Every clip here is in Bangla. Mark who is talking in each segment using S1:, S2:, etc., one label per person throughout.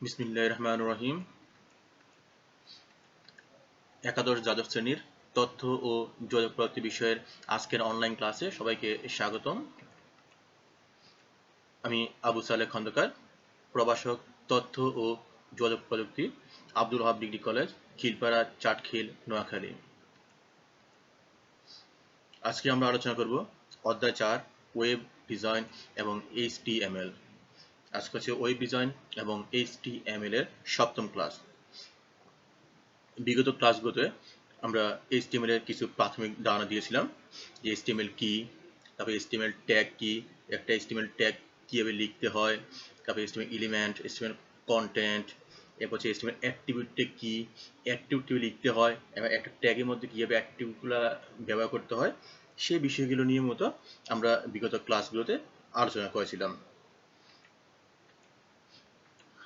S1: বিসমিল্লাহির রহমানির রহিম। একাদশ দ্বাদশ শ্রেণীর তথ্য ও যোগাযোগ প্রযুক্তি বিষয়ের আজকের অনলাইন ক্লাসে সবাইকে স্বাগতম। আমি আবু সালেহ খন্দকার, প্রভাষক তথ্য ও যোগাযোগ প্রযুক্তি, আব্দুল ওহাব ডিগ্রি কলেজ, খিলপাড়া, চাটখিল, নোয়াখালী। আজকে আমরা আলোচনা করব অধ্যায় 4 ওয়েব ডিজাইন এবং HTML। আজকে হচ্ছে ওয়েব ডিজাইন এবং HTML এর সপ্তম ক্লাস। বিগত ক্লাসগুলোতে আমরা HTML এর কিছু প্রাথমিক ধারণা দিয়েছিলাম যে HTML কি, তারপর HTML ট্যাগ কি, একটা HTML ট্যাগ কিভাবে লিখতে হয়, তারপর HTML এলিমেন্ট, HTML কন্টেন্ট, এরপর হচ্ছে HTML অ্যাট্রিবিউট কি, অ্যাট্রিবিউট লিখতে হয় এবং একটা ট্যাগের মধ্যে কিভাবে অ্যাট্রিবিউটগুলো ব্যবহার করতে হয়, সেই বিষয়গুলো নিয়ে মতো আমরা বিগত ক্লাসগুলোতে আলোচনা করেছিলাম।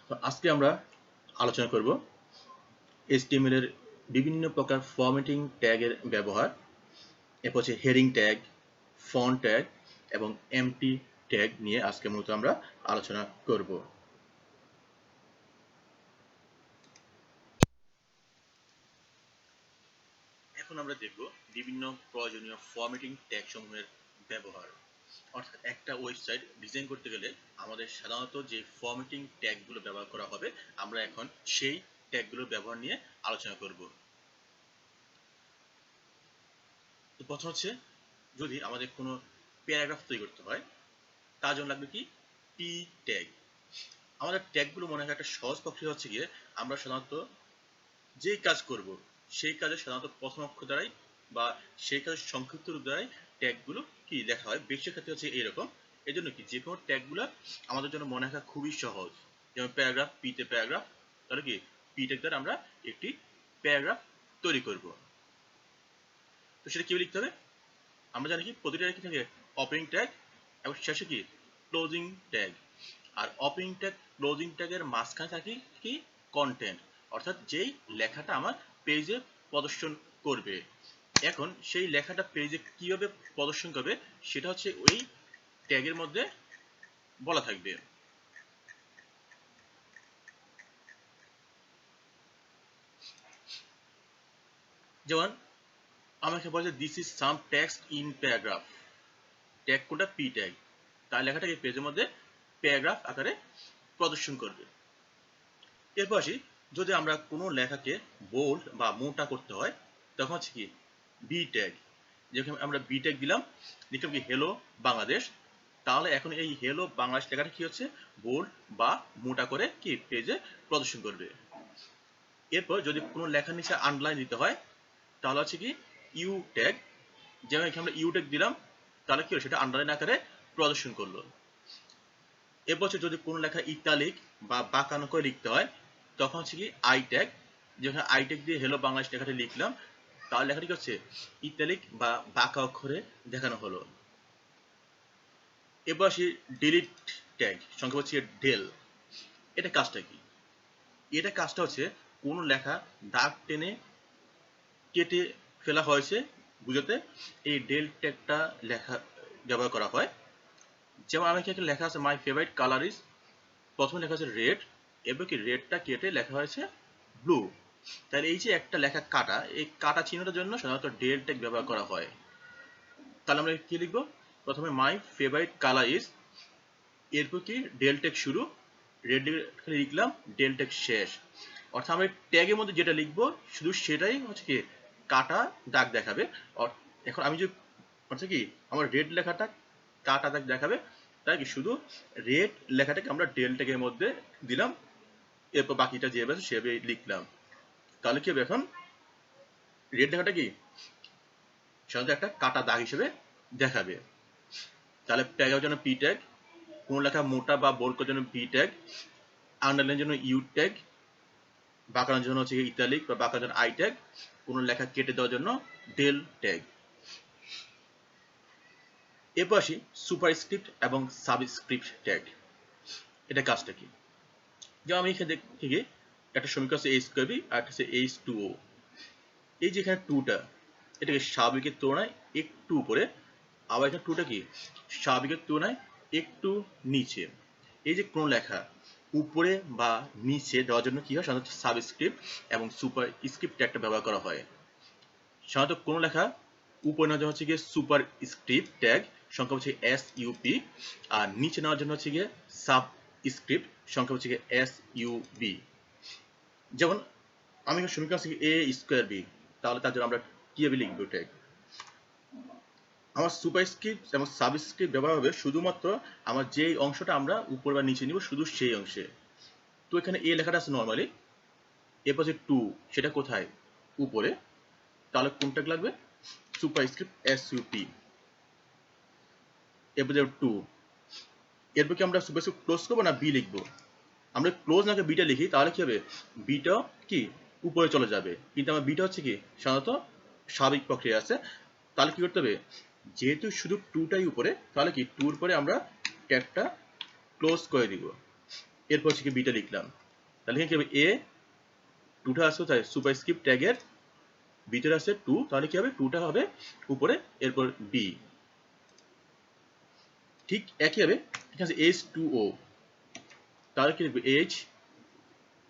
S1: তো আজকে আমরা আলোচনা করব HTML এর বিভিন্ন প্রকার ফরম্যাটিং ট্যাগের ব্যবহার, এরপর হচ্ছে হেডিং ট্যাগ, ফন্ট ট্যাগ এবং এমটি ট্যাগ নিয়ে আজকে মূলত আমরা আলোচনা করব। এখন আমরা দেখব বিভিন্ন প্রয়োজনীয় ফরম্যাটিং ট্যাগ সমূহের ব্যবহার। অর্থাৎ একটা ওয়েবসাইট ডিজাইন করতে গেলে আমাদের সাধারণত যে ফরম্যাটিং ট্যাগগুলো ব্যবহার করা হবে, আমরা এখন সেই ট্যাগগুলোর ব্যবহার নিয়ে আলোচনা করব। তো প্রথম হচ্ছে, যদি আমাদের কোনো প্যারাগ্রাফ তৈরি করতে হয় তার জন্য লাগবে কি পি ট্যাগ। আমাদের ট্যাগগুলো মনে হয় একটা সহজ প্রক্রিয়া হচ্ছে গিয়ে আমরা সাধারণত যেই কাজ করব সেই কাজের সাধারণত প্রথম অক্ষর দ্বারাই বা সেই কাজের সংক্ষিপ্ত রূপ দ্বারাই ট্যাগগুলো কি লেখা হয়। বেশি ক্ষেত্রে হচ্ছে এইরকম। এই জন্য কি যে কোনো ট্যাগগুলো আমাদের জন্য মনে রাখা খুবই সহজ। যেমন প্যারাগ্রাফ, পিতে প্যারাগ্রাফ, তাহলে কি পি ট্যাগ দ্বারা আমরা একটি প্যারাগ্রাফ তৈরি করব। তো সেটা কিভাবে লিখতে হবে? আমরা জানি কি প্রতিটা কি থাকে ওপেনিং ট্যাগ এবং শেষে কি ক্লোজিং ট্যাগ। আর ওপেনিং ট্যাগ ক্লোজিং ট্যাগের মাঝখানে থাকে কি কন্টেন্ট, অর্থাৎ যেই লেখাটা আমার পেজে প্রদর্শন করবে। এখন সেই লেখাটা পেজে কিভাবে প্রদর্শন করবে সেটা হচ্ছে ওই ট্যাগের মধ্যে বলা থাকবে। যেমন আমাকে বলে this is some text in paragraph, tag কোনটা পি ট্যাগ, তার লেখাটাকে পেজের মধ্যে প্যারাগ্রাফ আকারে প্রদর্শন করবে। এরপর আসি, যদি আমরা কোনো লেখাকে বোল্ড বা মোটা করতে হয় তখন হচ্ছে কি বি ট্যাগ। যেখানে আমরা বি ট্যাগ দিলাম, লিখলাম কি হেলো বাংলাদেশ, তাহলে এখন এই হেলো বাংলাদেশ লেখাটা কি হচ্ছে বোল্ড বা মোটা করে কি পেজে প্রদর্শন করবে। এরপর যদি কোনো লেখার নিচে আন্ডারলাইন দিতে হয় তাহলে হচ্ছে কি ইউ ট্যাগ। যেমন এখানে আমরা ইউ ট্যাগ দিলাম, তাহলে কি হলো সেটা আন্ডারলাইন আকারে প্রদর্শন করলো। এরপর হচ্ছে যদি কোনো লেখা ইতালিক বা বাঁকানো করে লিখতে হয় তখন হচ্ছে কি আই ট্যাগ। যেখানে আই ট্যাগ দিয়ে হেলো বাংলাদেশ লেখাটি লিখলাম, তাহলে লেখাটি হচ্ছে ইতালিক বা বাঁকা অক্ষরে দেখানো হলো। এরপর আসি ডিলিট ট্যাগ, সংক্ষেপে হচ্ছে ডেল। এটা কাজটা কি? এটা কাজটা হচ্ছে কোনো লেখা দাগ টেনে কেটে ফেলা হয়েছে বুঝাতে এই ডেল ট্যাগটা লেখা ব্যবহার করা হয়। যেমন আমি এখানে লেখা আছে মাই ফেভারিট কালার ইজ, প্রথমে লেখা আছে রেড, এবার কি রেডটা কেটে লেখা হয়েছে ব্লু। তাহলে এই যে একটা লেখা কাটা, এই কাটা চিহ্নটার জন্য সাধারণত ডেল ট্যাগ ব্যবহার করা হয়। তাহলে আমরা কি লিখবো? প্রথমে মাই ফেভারিট কালার ইজ, এরপর কি ডেল ট্যাগ শুরু, রেড লিখলাম, ডেল ট্যাগ শেষ। অর্থাৎ আমরা ট্যাগের মধ্যে যেটা লিখবো শুধু সেটাই হচ্ছে কি কাটা দাগ দেখাবে। এখন আমি যে হচ্ছে কি আমার রেড লেখাটা কাটা দাগ দেখাবে, তাই কি শুধু রেড লেখাটাকে আমরা ডেল ট্যাগের মধ্যে দিলাম, এরপর বাকিটা যেভাবে আছে সেভাবে লিখলাম। তাহলে কি হবে, এখন রেড লেখাটা কি সাধারণত একটা কাটা দাগ হিসেবে দেখাবে। তাহলে ট্যাগের জন্য পি ট্যাগ, কোন লেখা মোটা বা বোল্ড করার জন্য পি ট্যাগ, আন্ডারলাইনের জন্য ইউ ট্যাগ, বাঁকানোর জন্য হচ্ছে ইতালিক বা বাঁকানোর জন্য আই ট্যাগ, কোন লেখা কেটে দেওয়ার জন্য ডেল ট্যাগ। এরপর আসি সুপারস্ক্রিপ্ট এবং সাবস্ক্রিপ্ট ট্যাগ। এটা কাজটা কি? যেমন আমি এখানে থেকে একটা সমীকরণ আছে এইচ স্কয়ার বি আর একটা হচ্ছে এইচ টু ও। এই যে এখানে টুটা, এটাকে স্বাভাবিকের তুলনায় একটু উপরে, আবার এখানে টুটা কি স্বাভাবিকের তুলনায় একটু নিচে। এই যে কোন লেখা উপরে বা নিচে দেওয়ার জন্য কি হয়, সাধারণত সাবস্ক্রিপ্ট এবং সুপার স্ক্রিপ্ট ট্যাগটা ব্যবহার করা হয়। সাধারণত কোনো লেখা উপরে নেওয়ার জন্য হচ্ছে গিয়ে সুপার স্ক্রিপ্ট ট্যাগ, সংখ্যা হচ্ছে SUP, আর নিচে নেওয়ার জন্য হচ্ছে গিয়ে সাব স্ক্রিপ্ট, সংখ্যা হচ্ছে গিয়ে SUB। যেমন আমি সমীকরণ হচ্ছে A²B, তাহলে তার জন্য আমরা কিভাবে লিখবো ট্যাগ? আমার সুপারস্ক্রিপ্ট এবং সাবস্ক্রিপ্ট ব্যবহার হবে শুধুমাত্র আমার যেই অংশটা আমরা উপর বা নিচে নিব শুধু সেই অংশে। তো এখানে এ লেখাটা আছে নর্মালি, এরপর যে 2 সেটা কোথায়? উপরে, তাহলে কোনটা লাগবে? Superscript SUP। এরপর যে 2, এরপর কি আমরা সুপারস্ক্রিপ্ট ক্লোজ করবো না বি লিখবো? আমরা ক্লোজ না বিটা লিখি তাহলে কি হবে, বিটা কি উপরে চলে যাবে, কিন্তু আমার বিটা হচ্ছে কি সাধারণত স্বাভাবিক প্রক্রিয়া আছে। তাহলে কি করতে হবে, যেহেতু শুধু 2টাই উপরে, তাহলে কি 2 এর পরে আমরা ট্যাগটা ক্লোজ করে দিব। এরপর হচ্ছে কি বিটা লিখলাম, তাহলে কি হবে, এ 2টা আছে তাই সুপারস্ক্রিপ্ট ট্যাগের ভিতরে আছে 2, তাহলে কি হবে 2টা হবে উপরে, এরপর বি। ঠিক একই হবে, ঠিক আছে, H2O, তাহলে কি লিখবে H,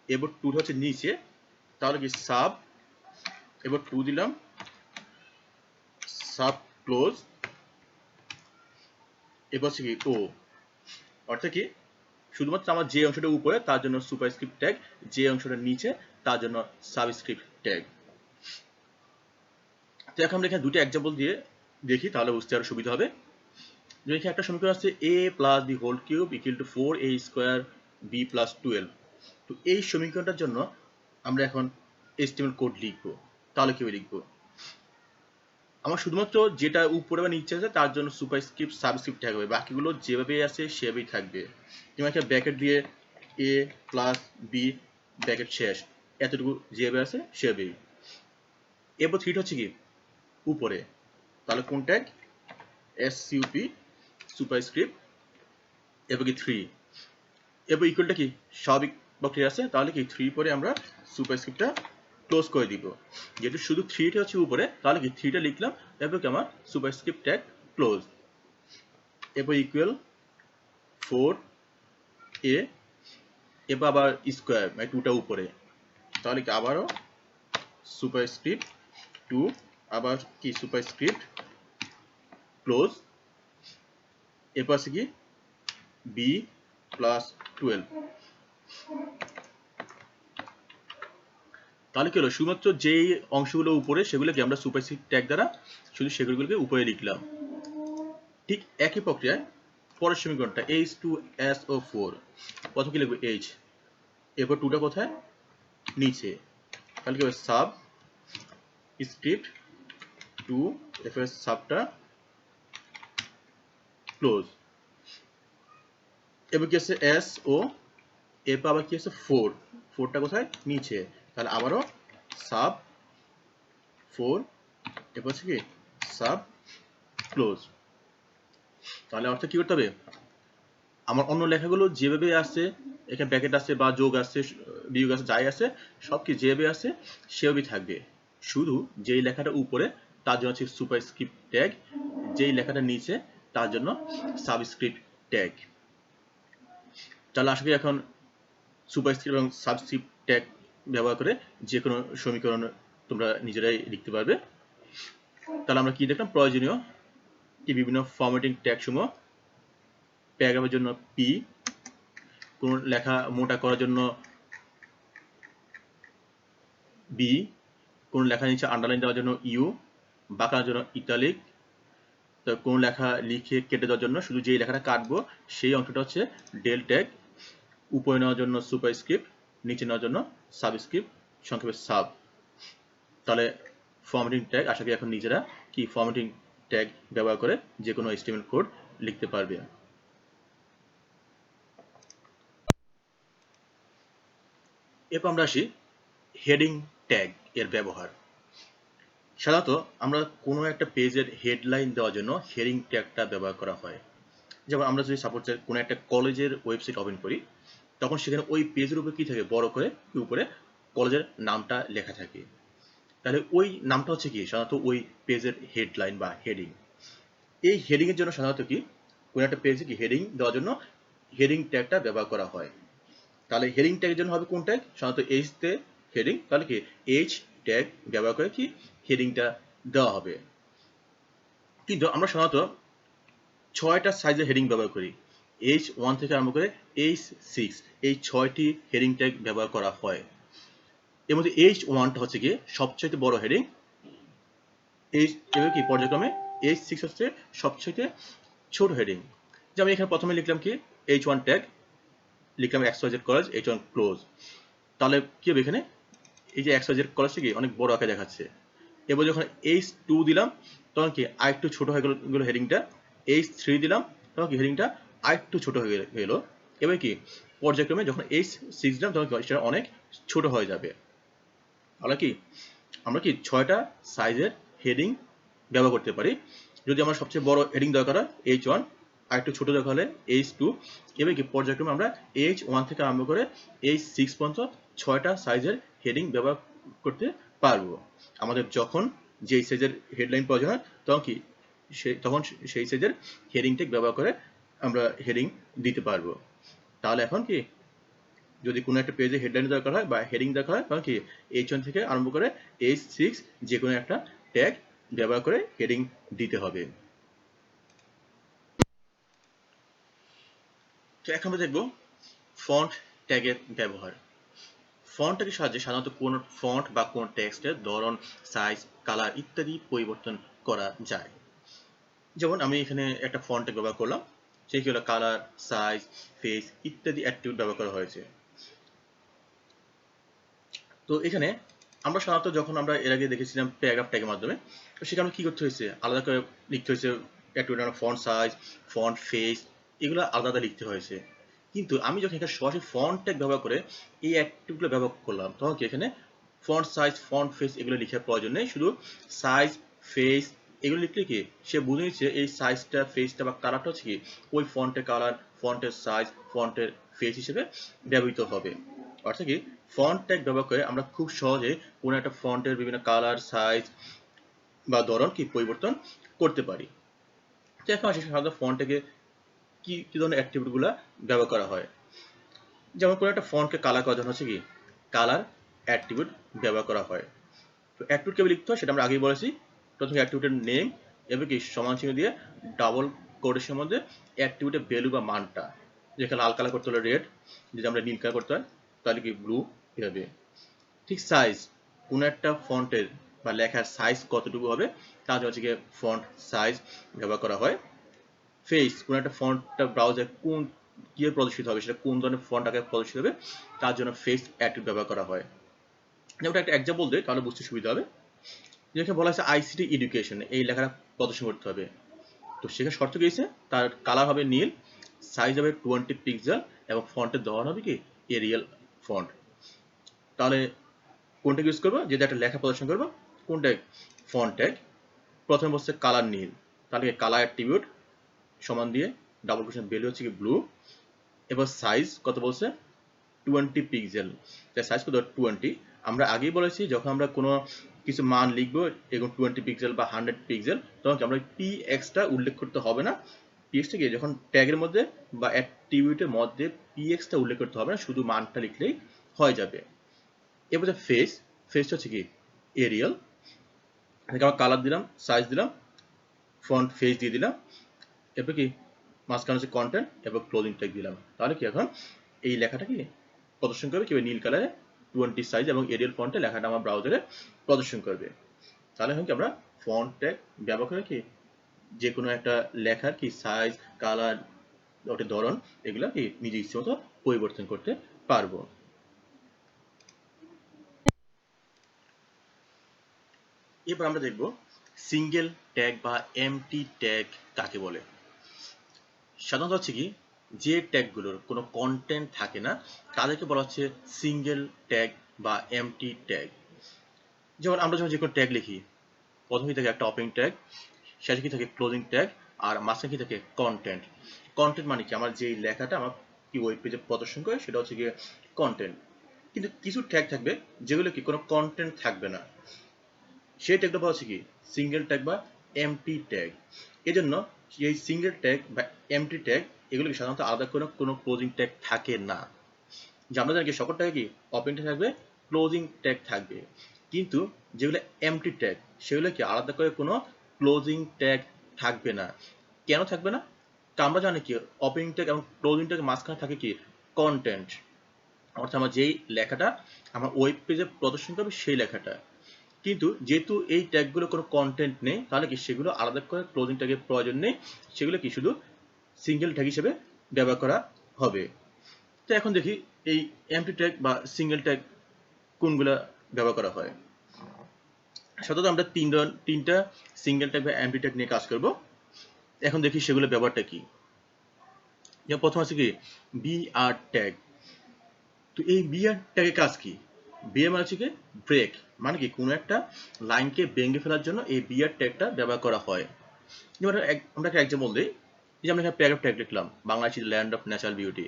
S1: এরপর 2টা হচ্ছে নিচে, তাহলে কি সাব, এবার 2 দিলাম, সাব ক্লোজ, এরপর হচ্ছে কি ও, অর্থাৎ কি শুধুমাত্র আমার যে অংশটা উপরে তার জন্য সুপারস্ক্রিপ্ট ট্যাগ, যে অংশটা নিচে তার জন্য সাবস্ক্রিপ্ট ট্যাগ। তো এখন আমরা এখানে দুটো এক্সাম্পল দিয়ে দেখি, তাহলে বুঝতে আরো সুবিধা হবে। যে এখানে একটা সমীকরণ আছে a + b whole cube = 4a² b + 12। তো এই সমীকরণটার জন্য আমরা এখন HTML কোড লিখব। তাহলে কিভাবে লিখব? আমার শুধুমাত্র যেটা উপরে বা নিচে আছে তার জন্য সুপারস্ক্রিপ্ট সাবস্ক্রিপ্ট ট্যাগ হবে, বাকিগুলো যেভাবে আছে সেভাবেই থাকবে। তুমি একটা ব্র্যাকেট দিয়ে a + b ব্র্যাকেট শেষ, এতটুকু যেভাবে আছে সেভাবেই। এরপর 3টা হচ্ছে কি উপরে, তাহলে কোন ট্যাগ? SUP সুপারস্ক্রিপ্ট, এরপর কি 3, এরপর ইকুয়ালটা কি স্বাভাবিক প্রক্রিয়া আছে, তাহলে কি 3 পরে আমরা সুপারস্ক্রিপ্টটা ক্লোজ করে দিব। যেহেতু শুধু 3টা হচ্ছে উপরে, তাহলে কি 3টা লিখলাম, এরপর কি আমার সুপারস্ক্রিপ্ট ট্যাগ ক্লোজ, এরপর ইকুয়াল 4a, এরপর আবার স্কোয়ার মানে 2টা উপরে, তাহলে কি আবারও সুপারস্ক্রিপ্ট 2, আবার কি সুপারস্ক্রিপ্ট ক্লোজ, এরপর আছে কি b + 12। তাহলে কি হলো, শুধুমাত্র যেই অংশগুলো উপরে সেগুলোকে আমরা সুপারস্ক্রিপ্ট ট্যাগ দ্বারা শুধু সেগুলোকে উপরে লিখলাম। ঠিক একই প্রক্রিয়ায় পরের সমীকরণটা H2SO4, প্রথম কি লিখবো H, এরপর 2টা কোথায়? নিচে, তাহলে কি হবে সাব স্ক্রিপ্ট 2, এরপর সাবটা ক্লোজ, এরপর কি আছে SO, এরপর আবার কি আছে 4, 4টা কোথায়? নিচে, তাহলে আবারও সাব 4, এরপর হচ্ছে কি সাব ক্লোজ। তাহলে অর্থ কি করতে হবে, আমার অন্য লেখাগুলো যেভাবে আছে, এখানে ব্র্যাকেট আছে বা যোগ আছে বিয়োগ আছে যাই আছে সব কি যেভাবে আছে সেভাবেই থাকবে, শুধু যেই লেখাটা উপরে তার জন্য হচ্ছে সুপারস্ক্রিপ্ট ট্যাগ, যেই লেখাটা নিচে তার জন্য সাবস্ক্রিপ্ট ট্যাগ। তাহলে আশা করি এখন সুপারস্ক্রিপ্ট এবং সাবস্ক্রিপ্ট ট্যাগ ব্যবহার করে যে কোনো সমীকরণ তোমরা নিজেরাই লিখতে পারবে। তাহলে আমরা কি দেখলাম, প্রয়োজনীয় কি বিভিন্ন ফরম্যাটিং ট্যাগ সমূহ, প্যারাগ্রাফের জন্য P, কোন লেখা মোটা করার জন্য B, কোন লেখা নিচে আন্ডারলাইন দেওয়ার জন্য U, বাঁকানোর জন্য ইটালিক, তো কোন লেখা লিখে কেটে দেওয়ার জন্য শুধু যেই লেখাটা কাটবো সেই অংশটা হচ্ছে ডেল ট্যাগ, উপরে নেওয়ার জন্য সুপারস্ক্রিপ্ট, নিচে নেওয়ার জন্য সাবস্ক্রিপ্ট, সংক্ষেপে সাব। তাহলে ফরম্যাটিং ট্যাগ আশা করি এখন নিজেরা কি ফরম্যাটিং ট্যাগ ব্যবহার করে যে কোনো HTML কোড লিখতে পারবে। এরপর আমরা আসি হেডিং ট্যাগ এর ব্যবহার। সাধারণত আমরা কোনো একটা পেজের হেডলাইন দেওয়ার জন্য হেডিং ট্যাগটা ব্যবহার করা হয়। যেমন আমরা যদি সাপোজ কোনো একটা কলেজের ওয়েবসাইট ওপেন করি, তখন সেখানে ওই পেজের উপরে কি থাকে, বড় করে উপরে কলেজের নামটা লেখা থাকে, তাহলে ওই নামটা হচ্ছে কি সাধারণত ওই পেজের হেডলাইন বা হেডিং। এই হেডিং এর জন্য সাধারণত কি কোনো একটা পেজে কি হেডিং দেওয়ার জন্য হেডিং ট্যাগটা ব্যবহার করা হয়। তাহলে হেডিং ট্যাগের জন্য হবে কোন ট্যাগ? সাধারণত এইচ তে হেডিং, তাহলে কি এইচ ট্যাগ ব্যবহার করে কি হেডিংটা দেওয়া হবে। কিন্তু আমরা সাধারণত 6টা সাইজের হেডিং ব্যবহার করি, H1 থেকে আরম্ভ করে H6, এই 6টি হেডিং ট্যাগ ব্যবহার করা হয়। এর মধ্যে H1টা হচ্ছে গিয়ে সবচেয়ে বড় হেডিং, এবার কি পর্যায়ক্রমে H6 হচ্ছে সবচেয়ে ছোট হেডিং। যেমন এখানে প্রথমে লিখলাম কি H1 ট্যাগ, লিখলাম XYZ কলেজ, H1 ক্লোজ। তাহলে কি হবে এখানে এই যে XYZ কলেজটা কি অনেক বড় আকারে দেখাচ্ছে। এবার যখন H2 দিলাম তখন কি আরেকটু ছোট হয়ে গেল হেডিংটা, H3 দিলাম তখন কি হেডিংটা আরেকটু ছোট হয়ে গেল। এবার কি পর্যায়ক্রমে যখন H6 দিলাম তখন সেটা অনেক ছোট হয়ে যাবে। তাহলে কি আমরা কি 6টা সাইজের হেডিং ব্যবহার করতে পারি। যদি আমার সবচেয়ে বড় হেডিং দরকার হয় H1, আর একটু ছোট দরকার হলে H2, এবার কি পর্যায়ক্রমে আমরা H1 থেকে আরম্ভ করে H6 পর্যন্ত 6টা সাইজের হেডিং ব্যবহার করতে পারবো। আমাদের যখন যেই সাইজের হেডলাইন প্রয়োজন হয় তখন সেই সাইজের হেডিং ট্যাগ ব্যবহার করে আমরা হেডিং দিতে পারবো। তাহলে এখন কি যদি কোনো একটা পেজে হেডলাইন দরকার হয় বা হেডিং দরকার হয় তখন কি H1 থেকে আরম্ভ করে H6 যে কোনো একটা ট্যাগ ব্যবহার করে হেডিং দিতে হবে। তো এখন আমরা দেখব ফন্ট ট্যাগের ব্যবহার। ফন্ট ট্যাগের সাহায্যে সাধারণত কোন ফন্ট বা কোন টেক্সটের ধরন, সাইজ, কালার ইত্যাদি পরিবর্তন করা যায়। যেমন আমি এখানে একটা ফন্ট ট্যাগ ব্যবহার করলাম, সেই হলো কালার, সাইজ, ফেস ইত্যাদি অ্যাট্রিবিউট ব্যবহার করা হয়েছে। তো এখানে আমরা সাধারণত যখন আমরা এর আগে দেখেছিলাম প্যারাগ্রাফ ট্যাগের মাধ্যমে, তো সেখানে কি করতে হয়েছে, আলাদা করে লিখতে হয়েছে attribute, font size, font face, এগুলো আলাদা আলাদা লিখতে হয়েছে। কিন্তু আমি যখন এখানে সরাসরি ফন্ট ট্যাগ ব্যবহার করে এই অ্যাট্রিবিউটগুলো ব্যবহার করলাম তখন কি এখানে ফন্ট সাইজ, ফন্ট ফেস এগুলো লেখার প্রয়োজন নেই, শুধু সাইজ, ফেস এগুলো লিখলে কি সে বুঝে নিচ্ছে এই সাইজটা, ফেসটা বা কালারটা হচ্ছে কি ওই ফন্টের কালার, ফন্টের সাইজ, ফন্টের ফেস হিসেবে ব্যবহৃত হবে। অর্থাৎ কি ফন্ট ট্যাগ ব্যবহার করে আমরা খুব সহজে কোনো একটা ফন্টের বিভিন্ন কালার, সাইজ বা ধরন কি পরিবর্তন করতে পারি। তো এখন আসি সাধারণত ফন্ট ট্যাগে কি কি ধরনের অ্যাট্রিবিউটগুলো ব্যবহার করা হয়। যেমন কোনো একটা ফন্টকে কালার করার জন্য হচ্ছে কি কালার অ্যাট্রিবিউট ব্যবহার করা হয়। তো অ্যাট্রিবিউট কিভাবে লিখতে হয় সেটা আমরা আগেই বলেছি। প্রথমে অ্যাট্রিবিউটের নেম এবং কি সমান চিহ্ন দিয়ে ডাবল কোটেশনের মধ্যে অ্যাট্রিবিউটের ভ্যালু বা মানটা, যেখানে লাল কালার করতে হলে রেড, যদি আমরা নীল কালার করতে হয় তাহলে কি ব্লু এভাবে। ঠিক সাইজ, কোনো একটা ফন্টের বা লেখার সাইজ কতটুকু হবে তার জন্য হচ্ছে গিয়ে ফন্ট সাইজ ব্যবহার করা হয়। ফেস, কোনো একটা ফন্টটা ব্রাউজার কোন কি প্রদর্শিত হবে, সেটা কোন ধরনের ফন্ট আগে প্রদর্শিত হবে তার জন্য ফেস অ্যাট্রিবিউট ব্যবহার করা হয়। যেমন একটা এক্সাম্পল দিই তাহলে বুঝতে সুবিধা হবে। যেখানে বলা আছে আইসিটি এডুকেশন, এই লেখাটা প্রদর্শন করতে হবে। তো সেখানে শর্ত কি আছে, তার কালার হবে নীল, সাইজ হবে 20 পিক্সেল এবং ফন্টের ধরন হবে কি এরিয়াল ফন্ট। তাহলে কোনটা ইউজ করবো, যেটা একটা লেখা প্রদর্শন করবো কোনটা ফন্ট ট্যাগ, প্রথমে বলছে কালার নীল, তাহলে কালার অ্যাট্রিবিউট সমান দিয়ে ডাবল কোটেশন ভ্যালু হচ্ছে কি ব্লু। এবার সাইজ কত বলছে 20 পিক্সেল, তাই সাইজ কত 20। আমরা আগেই বলেছি যখন আমরা কোনো কিছু মান লিখবো এরকম 20 পিক্সেল বা 100 পিক্সেল তখন আমরা পিএক্সটা উল্লেখ করতে হবে না। পিএক্সটা কি যখন ট্যাগের মধ্যে বা অ্যাট্রিবিউটের মধ্যে পিএক্সটা উল্লেখ করতে হবে না, শুধু মানটা লিখলেই হয়ে যাবে। এরপর ফেস, ফেসটা হচ্ছে কি এরিয়াল, এখানে আমরা কালার দিলাম, সাইজ দিলাম, ফন্ট ফেস দিয়ে দিলাম, এরপর কি মাঝখানে হচ্ছে কন্টেন্ট এবং ক্লোজিং ট্যাগ দিলাম। তাহলে কি এখন এই লেখাটা কি প্রদর্শন করবে কিভাবে নীল কালারে 20 সাইজ এবং এরিয়াল ফন্টে লেখাটা আমার ব্রাউজারে প্রদর্শন করবে। তাহলে এখন কি আমরা ফন্ট ট্যাগ ব্যবহার করে কি যে কোনো একটা লেখার কি সাইজ, কালার, ওটার ধরন এগুলা কি নিজে ইচ্ছে মতো পরিবর্তন করতে পারবো। এবার আমরা দেখব সিঙ্গেল ট্যাগ বা এমটি ট্যাগ কাকে বলে। সাধারণত হচ্ছে কি যে ট্যাগগুলোর কোনো কন্টেন্ট থাকে না তাদেরকে বলা হচ্ছে সিঙ্গেল ট্যাগ বা এমটি ট্যাগ। যেমন আমরা যখন যে কোনো ট্যাগ লিখি প্রথমেই থাকে একটা ওপেনিং ট্যাগ, শেষে কি থাকে ক্লোজিং ট্যাগ, আর মাঝখানে কি থাকে কন্টেন্ট। কন্টেন্ট মানে কি আমার যে লেখাটা আমার কি ওয়েব পেজে প্রদর্শন করে সেটা হচ্ছে গিয়ে কন্টেন্ট। কিন্তু কিছু ট্যাগ থাকবে যেগুলো কি কোনো কন্টেন্ট থাকবে না, সেই ট্যাগটা বলা হচ্ছে কি সিঙ্গেল ট্যাগ বা এমটি ট্যাগ। এজন্য এই সিঙ্গেল ট্যাগ বা এমটি ট্যাগ এগুলো সাধারণত আলাদা করে কোনো ক্লোজিং ট্যাগ থাকে না। যে আমরা জানি কি সকল ট্যাগে কি ওপেনিং ট্যাগ থাকবে, ক্লোজিং ট্যাগ থাকবে, কিন্তু যেগুলো এমটি ট্যাগ সেগুলো কি আলাদা করে কোনো ক্লোজিং ট্যাগ থাকবে না। কেন থাকবে না? কারণ আমরা জানি কি ওপেনিং ট্যাগ এবং ক্লোজিং ট্যাগ মাঝখানে থাকে কি কন্টেন্ট, অর্থাৎ আমার যেই লেখাটা আমার ওয়েব পেজে প্রদর্শন করবে সেই লেখাটা। কিন্তু যেহেতু এই ট্যাগগুলো কোনো কন্টেন্ট নেই, তাহলে কি সেগুলো আলাদা করে ক্লোজিং ট্যাগের প্রয়োজন নেই, সেগুলো কি শুধু সিঙ্গেল ট্যাগ হিসেবে ব্যবহার করা হবে। তো এখন দেখি এই এমটি ট্যাগ বা সিঙ্গেল ট্যাগ কোনগুলা ব্যবহার করা হয়। সাধারণত আমরা তিনটা সিঙ্গেল ট্যাগ বা এমটি ট্যাগ নিয়ে কাজ করব। এখন দেখি সেগুলো ব্যবহারটা কি। যেমন প্রথম আছে কি বিআর ট্যাগ। তো এই বিআর ট্যাগের কাজ কি? বিআর মানে হচ্ছে কি ব্রেক, মানে কি কোনো একটা লাইনকে ভেঙে ফেলার জন্য এই বিআর ট্যাগটা ব্যবহার করা হয়। যেমন আমরা একটা এক্সাম্পল দিই, যে আমরা এখানে প্যারাগ্রাফ ট্যাগ লিখলাম, Bangladesh is land of natural beauty.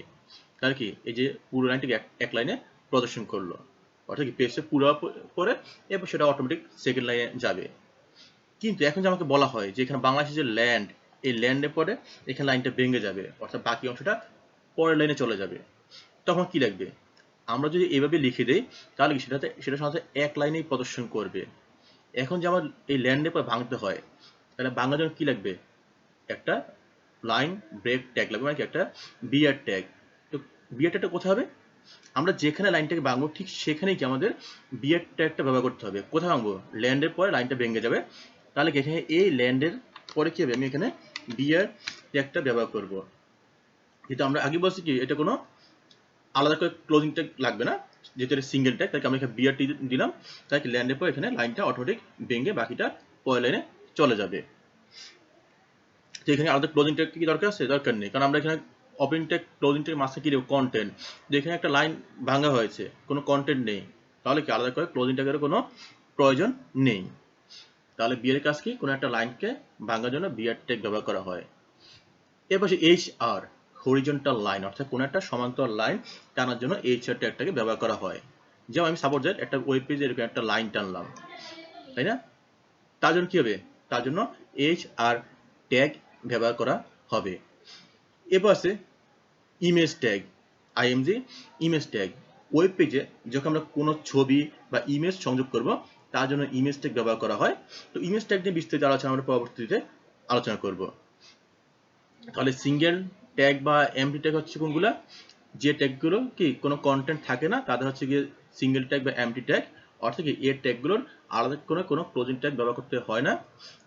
S1: তার কি এই যে পুরো লাইনটিকে এক লাইনে প্রদর্শন করলো, অর্থাৎ কি পেজে পুরো পরে এরপর সেটা অটোমেটিক সেকেন্ড লাইনে যাবে। কিন্তু এখন যে আমাকে বলা হয় যে এখানে বাংলাদেশের যে ল্যান্ড, এই ল্যান্ডের পরে এখানে লাইনটা ভেঙে যাবে, অর্থাৎ বাকি অংশটা পরের লাইনে চলে যাবে, তখন কি লাগবে? আমরা যদি এভাবে লিখে দেই তাহলে সেটা সাধারণত এক লাইনেই প্রদর্শন করবে। এখন যে আমার এই ল্যান্ডের পর ভাঙতে হয়, তাহলে ভাঙার জন্য কি লাগবে? একটা লাইন ব্রেক ট্যাগ লাগবে, মানে কি একটা বিআর ট্যাগ। তো বিআর ট্যাগটা কোথায় হবে? আমরা যেখানে লাইনটাকে ভাঙবো ঠিক সেখানেই কি আমাদের বিআর ট্যাগটা ব্যবহার করতে হবে। কোথায় ভাঙবো? ল্যান্ডের পরে লাইনটা ভেঙে যাবে, তাহলে কি এখানে এই ল্যান্ডের পরে কি হবে? আমি এখানে বিআর ট্যাগটা ব্যবহার করব। কিন্তু আমরা আগে বলছি কি এটা কোনো আলাদা করে ক্লোজিং ট্যাগ লাগবে না, যেহেতু এটা সিঙ্গেল ট্যাগ, তাই আমরা এখানে বিআর টি দিলাম, তাই কি ল্যান্ডের পর এখানে লাইনটা অটোমেটিক ভেঙে বাকিটা পরের লাইনে চলে যাবে। তো এখানে আলাদা ক্লোজিং ট্যাগ কি দরকার আছে? দরকার নেই, কারণ আমরা এখানে ওপেনিং ট্যাগ ক্লোজিং ট্যাগ মাঝখানে কি দেবো? কন্টেন্ট। তো এখানে একটা লাইন ভাঙা হয়েছে, কোনো কন্টেন্ট নেই, তাহলে কি আলাদা করে ক্লোজিং ট্যাগের কোনো প্রয়োজন নেই। তাহলে বিআর এর কাজ কি? কোনো একটা লাইনকে ভাঙার জন্য বিআর ট্যাগ ব্যবহার করা হয়। এরপর এইচআর, হরিজন্টাল লাইন, অর্থাৎ কোনো একটা সমান্তরাল লাইন টানার জন্য এইচআর ট্যাগটাকে ব্যবহার করা হয়। যেমন আমি সাপোজ একটা ওয়েব পেজে এরকম একটা লাইন টানলাম, তাই না? তার জন্য কি হবে? তার জন্য এইচআর ট্যাগ ব্যবহার করা হবে। এরপর আছে image tag, IMG image tag. Web পেজে যখন আমরা কোনো ছবি বা ইমেজ সংযোগ করব, তার জন্য ইমেজ ট্যাগ ব্যবহার করা হয়। তো ইমেজ ট্যাগ নিয়ে বিস্তারিত আলোচনা আমরা পরবর্তীতে আলোচনা করব। তাহলে সিঙ্গেল ট্যাগ বা এমটি ট্যাগ হচ্ছে কোনগুলা? যে ট্যাগগুলো কি কোনো কন্টেন্ট থাকে না, তাদের হচ্ছে গিয়ে সিঙ্গেল ট্যাগ বা এমটি ট্যাগ, অর্থাৎ কি এর ট্যাগগুলোর আলাদা করে কোনো ক্লোজিং ট্যাগ ব্যবহার করতে হয় না।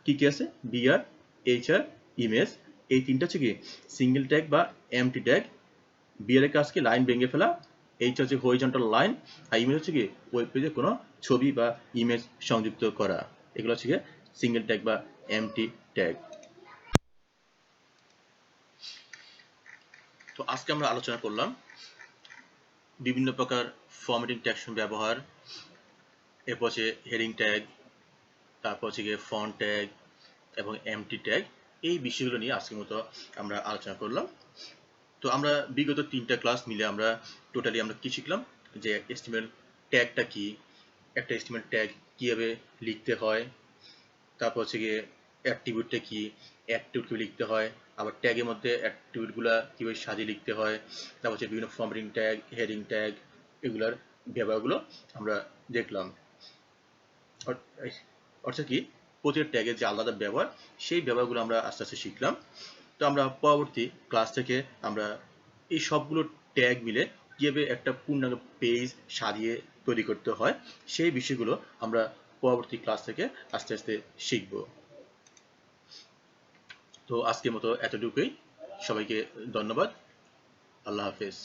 S1: কি কি আছে? বিআর, এইচআর, ইমেজ, এই তিনটা হচ্ছে কি সিঙ্গেল ট্যাগ বা এমটি ট্যাগ। বিআর এর কাজ কি? লাইন ভেঙে ফেলা। এইচ হচ্ছে হরিজন্টাল লাইন, আর ইমেজ হচ্ছে কি ওয়েব পেজে কোনো ছবি বা ইমেজ সংযুক্ত করা। এগুলো হচ্ছে কি সিঙ্গেল ট্যাগ বা এমটি ট্যাগ। তো আজকে আমরা আলোচনা করলাম বিভিন্ন প্রকার ফরম্যাটিং ট্যাগ ব্যবহার, এরপর হচ্ছে হেডিং ট্যাগ, তারপর হচ্ছে গিয়ে ফন্ট ট্যাগ এবং এমটি ট্যাগ। এই বিষয়গুলো নিয়ে আজকের মতো আমরা আলোচনা করলাম। তো আমরা বিগত 3টা ক্লাস মিলে আমরা টোটালি আমরা কি শিখলাম? যে এস্টিমেল ট্যাগটা কি, একটা এস্টিমেল ট্যাগ কিভাবে লিখতে হয়, তারপর হচ্ছে গিয়ে অ্যাট্রিবিউটটা কি, অ্যাট্রিবিউট কিভাবে লিখতে হয়, আবার ট্যাগের মধ্যে অ্যাট্রিবিউটগুলো কিভাবে সাজিয়ে লিখতে হয়, তারপর হচ্ছে বিভিন্ন ফরম্যাটিং ট্যাগ, হেডিং ট্যাগ, এগুলার ব্যবহারগুলো আমরা দেখলাম। অর্থাৎ কি প্রতিটা ট্যাগের যে আলাদা ব্যবহার, সেই ব্যবহারগুলো আমরা আস্তে আস্তে শিখলাম। তো আমরা পরবর্তী ক্লাস থেকে আমরা এই সবগুলো ট্যাগ মিলে কিভাবে একটা পূর্ণাঙ্গ পেজ সাজিয়ে তৈরি করতে হয়, সেই বিষয়গুলো আমরা পরবর্তী ক্লাস থেকে আস্তে আস্তে শিখব। তো আজকের মতো এতটুকুই। সবাইকে ধন্যবাদ। আল্লাহ হাফেজ।